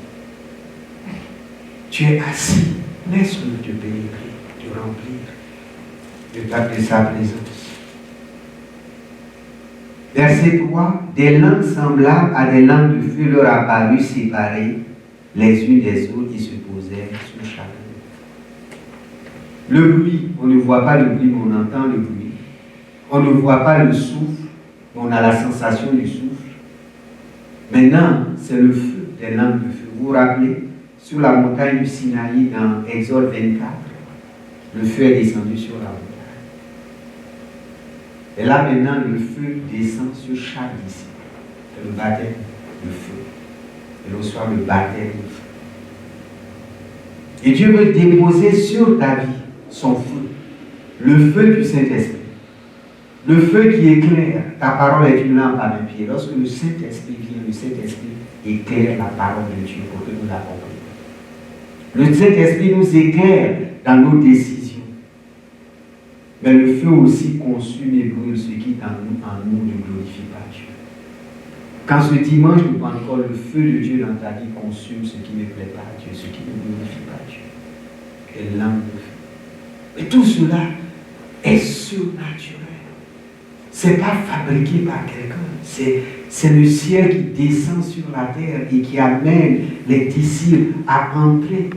Tu es assis. Laisse-le te pénétrer, te remplir de sa présence. Verset 3. Des langues semblables à des langues de feu leur apparurent séparées les unes des autres et se posèrent sur chacun. Le bruit, on ne voit pas le bruit, mais on entend le bruit. On ne voit pas le souffle, mais on a la sensation du souffle. Maintenant, c'est le feu, des langues de feu. Vous vous rappelez? Sur la montagne du Sinaï, dans Exode 24, le feu est descendu sur la montagne. Et là maintenant, le feu descend sur chaque disciple. C'est le baptême de feu. Et le soir, le baptême de feu. Et Dieu veut déposer sur ta vie son feu. Le feu du Saint-Esprit. Le feu qui éclaire. Ta parole est une lampe à mes pieds. Lorsque le Saint-Esprit vient, le Saint-Esprit éclaire la parole de Dieu pour que nous la comprenions. Le Saint-Esprit nous éclaire dans nos décisions. Mais le feu aussi consume et brûle ce qui en nous ne glorifie pas Dieu. Quand ce dimanche de Pentecôte, le feu de Dieu dans ta vie consume ce qui ne plaît pas à Dieu, ce qui ne glorifie pas Dieu. Et l'âme de feu. Et tout cela est surnaturel. Ce n'est pas fabriqué par quelqu'un. C'est le ciel qui descend sur la terre et qui amène les disciples à entrer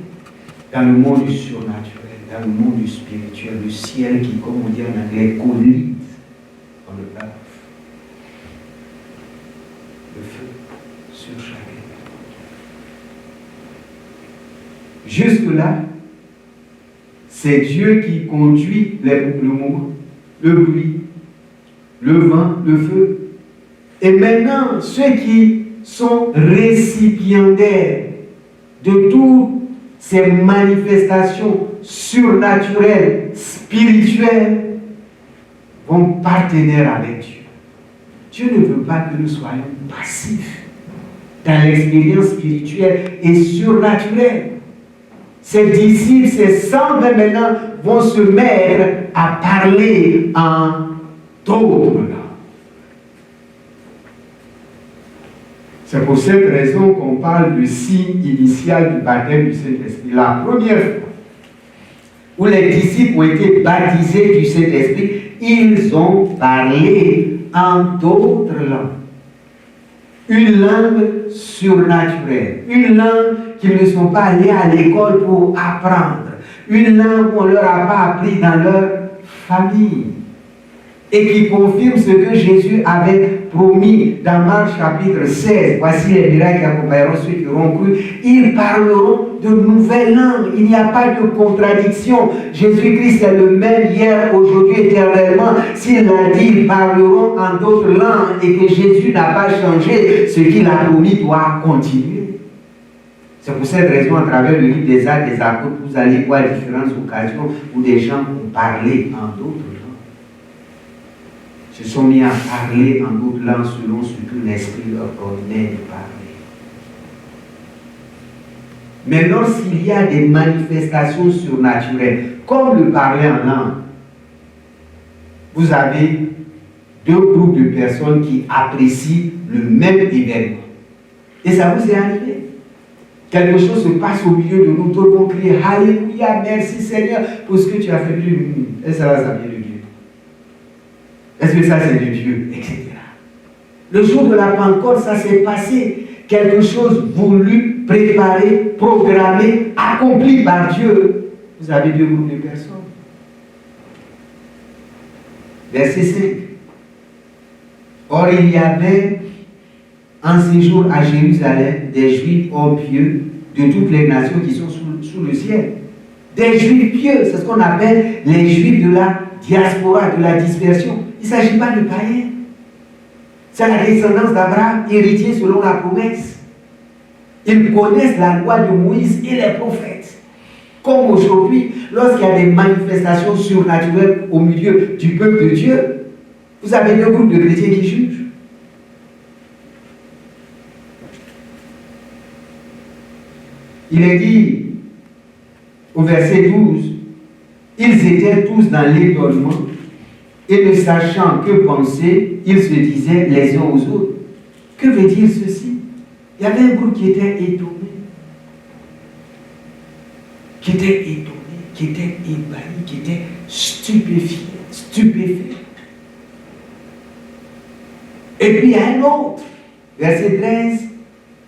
dans le monde du surnaturel, dans le monde du spirituel, le ciel qui, comme on dit en anglais, collide dans le earth. Le feu sur chacun. Jusque-là, c'est Dieu qui conduit le moment, le bruit, le vent, le feu. Et maintenant, ceux qui sont récipiendaires de toutes ces manifestations surnaturelles, spirituelles, vont partenaire avec Dieu. Dieu ne veut pas que nous soyons passifs dans l'expérience spirituelle et surnaturelle. Ses disciples, ses 120 maintenant, vont se mettre à parler en d'autres langues. C'est pour cette raison qu'on parle du signe initial du baptême du Saint-Esprit. La première fois où les disciples ont été baptisés du Saint-Esprit, ils ont parlé en d'autres langues. Une langue surnaturelle, une langue qu'ils ne sont pas allés à l'école pour apprendre, une langue qu'on ne leur a pas appris dans leur famille, et qui confirme ce que Jésus avait promis dans Marc chapitre 16. Voici les miracles qui accompagneront ceux qui auront cru. Ils parleront de nouvelles langues. Il n'y a pas de contradiction. Jésus-Christ est le même hier, aujourd'hui, éternellement. S'il l'a dit, ils parleront en d'autres langues et que Jésus n'a pas changé, ce qu'il a promis doit continuer. C'est pour cette raison, à travers le livre des Actes des Apôtres, vous allez voir différentes occasions où des gens ont parlé en d'autres langues. Se sont mis à parler en d'autres langues selon ce que l'Esprit leur ordonnait de parler. Mais lorsqu'il y a des manifestations surnaturelles, comme le parler en langue, vous avez deux groupes de personnes qui apprécient le même événement. Et ça vous est arrivé. Quelque chose se passe au milieu de nous, tous vont crier « Alléluia, merci Seigneur pour ce que tu as fait de nous. » Et ça vient de Dieu. Est-ce que ça c'est de Dieu, etc. Le jour de la Pentecôte, ça s'est passé. Quelque chose voulu, préparé, programmé, accompli par Dieu. Vous avez deux groupes de personnes. Verset 5. Or, il y avait en séjour à Jérusalem des Juifs hommes pieux de toutes les nations qui sont sous le ciel. Des Juifs pieux, c'est ce qu'on appelle les Juifs de la diaspora, de la dispersion. Il ne s'agit pas de païens. C'est la descendance d'Abraham, héritier selon la promesse. Ils connaissent la loi de Moïse et les prophètes. Comme aujourd'hui, lorsqu'il y a des manifestations surnaturelles au milieu du peuple de Dieu, vous avez deux groupes de chrétiens qui jugent. Il est dit au verset 12, ils étaient tous dans l'étonnement et ne sachant que penser, ils se disaient les uns aux autres. Que veut dire ceci? Il y avait un groupe qui était étonné, qui était ébahi, qui était stupéfait. Et puis il y a un autre, verset 13,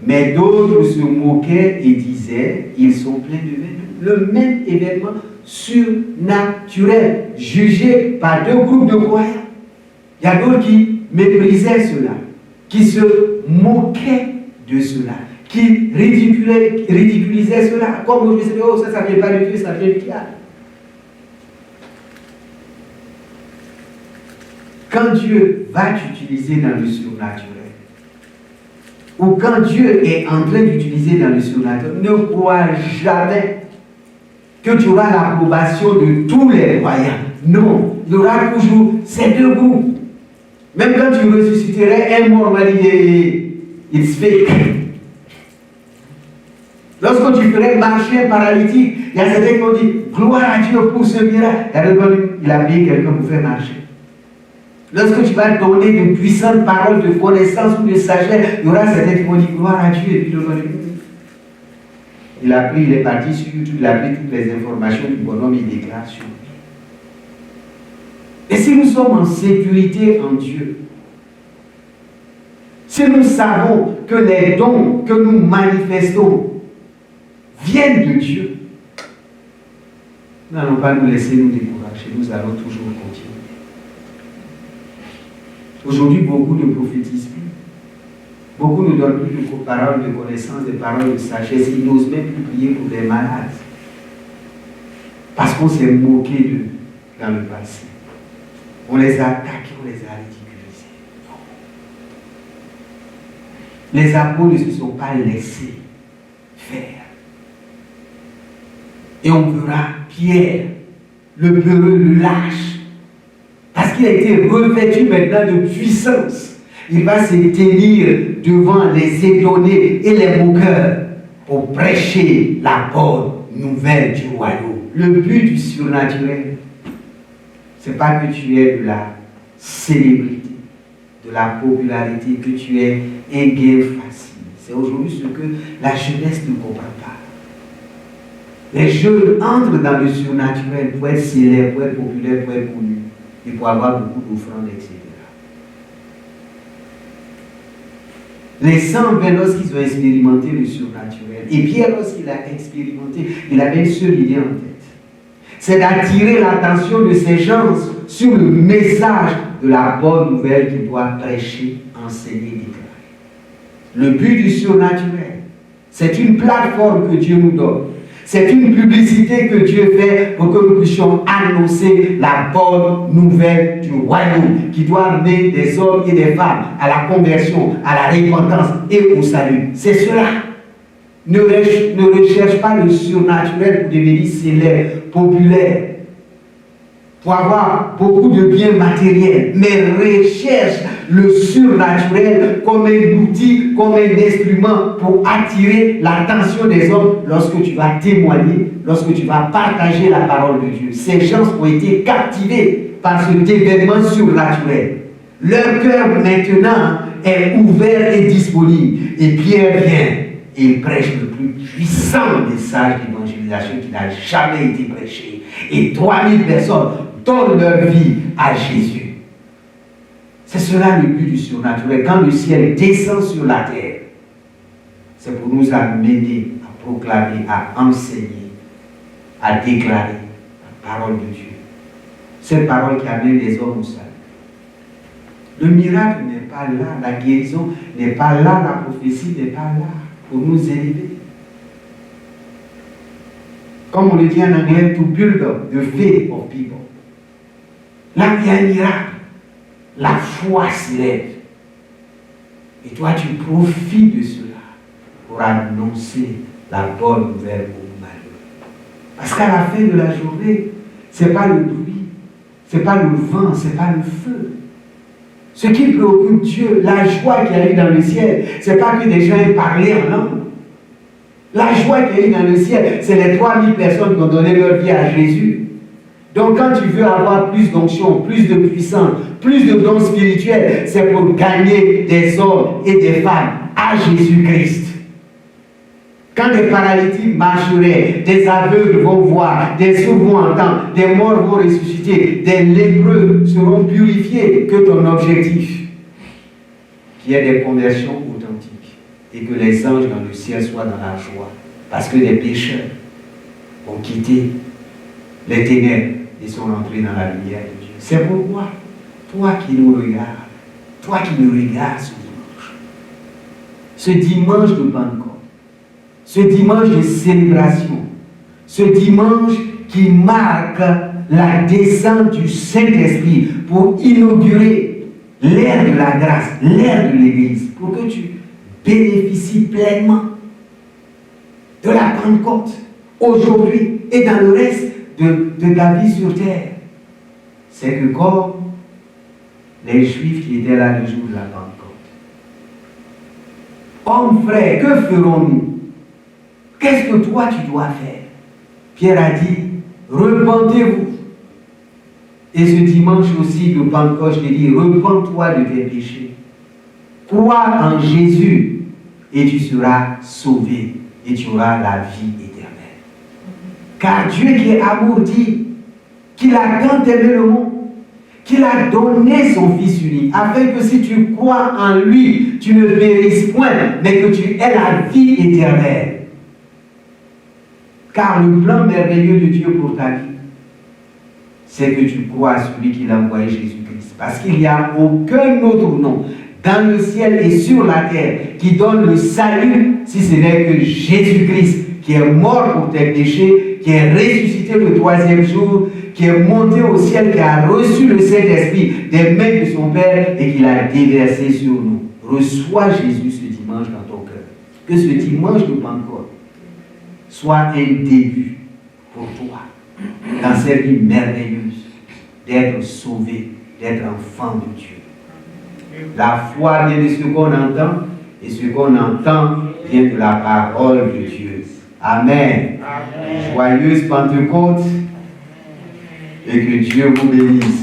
mais d'autres se moquaient et disaient, ils sont pleins de venin. Le même événement surnaturel, jugé par deux groupes de croyants. Il y a d'autres qui méprisaient cela, qui se moquaient de cela, qui ridiculisaient cela. Comme vous dites, oh, ça ne vient pas de Dieu, ça vient du diable. Quand Dieu va t'utiliser dans le surnaturel, ou quand Dieu est en train d'utiliser dans le surnaturel, ne crois jamais que tu auras l'approbation de tous les croyants. Non, il y aura toujours ces deux groupes. Même quand tu ressusciterais un mort, it's fake. Lorsque tu ferais marcher un paralytique, il y a certains qui vont dire gloire à Dieu pour ce miracle. Il a payé quelqu'un pour faire marcher. Lorsque tu vas donner de puissantes paroles de connaissance ou de sagesse, il y aura certains qui vont dire gloire à Dieu. Et puis il a pris, il est parti sur YouTube, il a pris toutes les informations du bonhomme, il déclare sur lui. Et si nous sommes en sécurité en Dieu, si nous savons que les dons que nous manifestons viennent de Dieu, nous n'allons pas nous laisser nous décourager, nous allons toujours continuer. Aujourd'hui, beaucoup ne prophétisent plus. Beaucoup ne donnent plus de paroles de connaissance, des paroles de sagesse. Ils n'osent même plus prier pour des malades. Parce parce qu'on s'est moqué d'eux dans le passé. On les a attaqués, on les a ridiculisés. Non. Les apôtres ne se sont pas laissés faire. Et on verra Pierre, le peureux, le lâche, parce qu'il a été revêtu maintenant de puissance. Il va se tenir devant les étonnés et les moqueurs pour prêcher la bonne nouvelle du royaume. Le but du surnaturel, ce n'est pas que tu aies de la célébrité, de la popularité, que tu aies un gain facile. C'est aujourd'hui ce que la jeunesse ne comprend pas. Les jeunes entrent dans le surnaturel pour être célèbres, pour être populaires, pour être connus, et pour avoir beaucoup d'offrandes, etc. Les 120, lorsqu'ils ont expérimenté le surnaturel, et Pierre, lorsqu'il a expérimenté, il avait une seule idée en tête. C'est d'attirer l'attention de ces gens sur le message de la bonne nouvelle qu'il doit prêcher, enseigner, déclarer. Le but du surnaturel, c'est une plateforme que Dieu nous donne. C'est une publicité que Dieu fait pour que nous puissions annoncer la bonne nouvelle du royaume qui doit amener des hommes et des femmes à la conversion, à la repentance et au salut. C'est cela. Ne recherche pas le surnaturel pour devenir célèbre, populaire, pour avoir beaucoup de biens matériels, mais recherche le surnaturel comme un outil, comme un instrument pour attirer l'attention des hommes lorsque tu vas témoigner, lorsque tu vas partager la parole de Dieu. Ces gens ont été captivés par cet événement surnaturel. Leur cœur maintenant est ouvert et disponible. Et Pierre vient et il prêche le plus puissant message d'évangélisation qui n'a jamais été prêché. Et 3000 personnes donnent leur vie à Jésus. C'est cela le but du surnaturel. Quand le ciel descend sur la terre, c'est pour nous amener à proclamer, à enseigner, à déclarer la parole de Dieu. Cette parole qui amène les hommes au salut. Le miracle n'est pas là, la guérison n'est pas là, la prophétie n'est pas là pour nous élever. Comme on le dit en anglais, to build up the faith of people. Là, il y a un miracle. La foi s'élève. Et toi, tu profites de cela pour annoncer la bonne nouvelle aux malheureux. Parce qu'à la fin de la journée, ce n'est pas le bruit, ce n'est pas le vent, ce n'est pas le feu. Ce qui préoccupe Dieu, la joie qu'il y a eu dans le ciel, ce n'est pas que des gens aient parlé en langue. La joie qu'il y a eu dans le ciel, c'est les 3000 personnes qui ont donné leur vie à Jésus. Donc quand tu veux avoir plus d'onction, plus de puissance, plus de dons spirituels, c'est pour gagner des hommes et des femmes à Jésus-Christ. Quand des paralytiques marcheraient, des aveugles vont voir, des sourds vont entendre, des morts vont ressusciter, des lépreux seront purifiés, que ton objectif, qu'il y ait des conversions authentiques et que les anges dans le ciel soient dans la joie. Parce que les pécheurs ont quitté les ténèbres et sont entrés dans la lumière de Dieu. C'est pourquoi, toi qui nous regardes, toi qui nous regardes ce dimanche de Pentecôte, ce dimanche de célébration, ce dimanche qui marque la descente du Saint-Esprit pour inaugurer l'ère de la grâce, l'ère de l'Église, pour que tu bénéficies pleinement de la Pentecôte aujourd'hui et dans le reste de ta vie sur terre. C'est que comme les Juifs qui étaient là le jour de la Pentecôte, hommes frères, que ferons-nous? Qu'est-ce que toi tu dois faire? Pierre a dit, repentez-vous. Et ce dimanche aussi de Pentecôte, je te dis, repens-toi de tes péchés. Crois en Jésus et tu seras sauvé et tu auras la vie éternelle. Car Dieu qui est amour dit qu'il a tant aimé le monde, qu'il a donné son Fils unique, afin que si tu crois en lui, tu ne périsses point, mais que tu aies la vie éternelle. Car le plan merveilleux de Dieu pour ta vie, c'est que tu crois à celui qu'il a envoyé, Jésus-Christ. Parce qu'il n'y a aucun autre nom dans le ciel et sur la terre qui donne le salut, si ce n'est que Jésus-Christ, qui est mort pour tes péchés, qui est ressuscité le troisième jour, qui est monté au ciel, qui a reçu le Saint-Esprit des mains de son Père et qui l'a déversé sur nous. Reçois Jésus ce dimanche dans ton cœur. Que ce dimanche de Pentecôte soit un début pour toi dans cette vie merveilleuse d'être sauvé, d'être enfant de Dieu. La foi vient de ce qu'on entend et ce qu'on entend vient de la parole de Dieu. Amen. Amen. Joyeuse Pentecôte et que Dieu vous bénisse.